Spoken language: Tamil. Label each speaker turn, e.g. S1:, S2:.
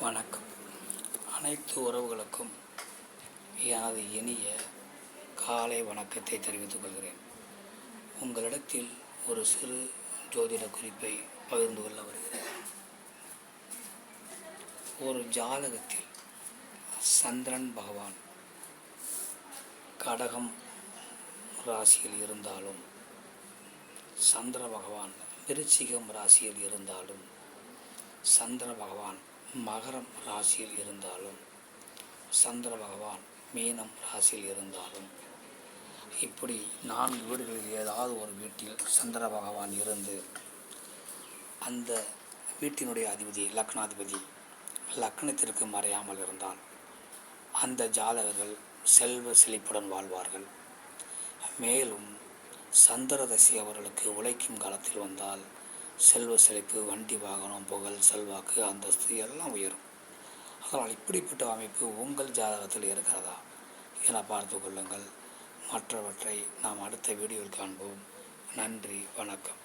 S1: வணக்கம். அனைத்து உறவுகளுக்கும் எனது இனிய காலை வணக்கத்தை தெரிவித்துக் கொள்கிறேன். உங்களிடத்தில் ஒரு சிறு ஜோதிட குறிப்பை பகிர்ந்து கொள்ள வருகிறேன். ஒரு ஜாதகத்தில் சந்திரன் பகவான் கடகம் ராசியில் இருந்தாலும், சந்திர பகவான் விருச்சிகம் ராசியில் இருந்தாலும், சந்திர பகவான் மகரம் ராசியில் இருந்தாலும், சந்திர பகவான் மீனம் ராசியில் இருந்தாலும், இப்படி 4 வீடுகளில் ஏதாவது ஒரு வீட்டில் சந்திர பகவான் இருந்து அந்த வீட்டினுடைய அதிபதி லக்னாதிபதி லக்னத்திற்கு மறையாமல் இருந்தால் அந்த ஜாதகர்கள் செல்வ செழிப்புடன் வாழ்வார்கள். மேலும் சந்திரதசி அவர்களுக்கு உழைக்கும் காலத்தில் வந்தால் செல்வ செழிப்பு, வண்டி வாகனம், புகழ், செல்வாக்கு, அந்தஸ்து எல்லாம் உயரும். அதனால் இப்படிப்பட்ட அமைப்பு உங்கள் ஜாதகத்தில் இருக்கிறதா என பார்த்து கொள்ளுங்கள். மற்றவற்றை நாம் அடுத்த வீடியோவில் காண்போம். நன்றி, வணக்கம்.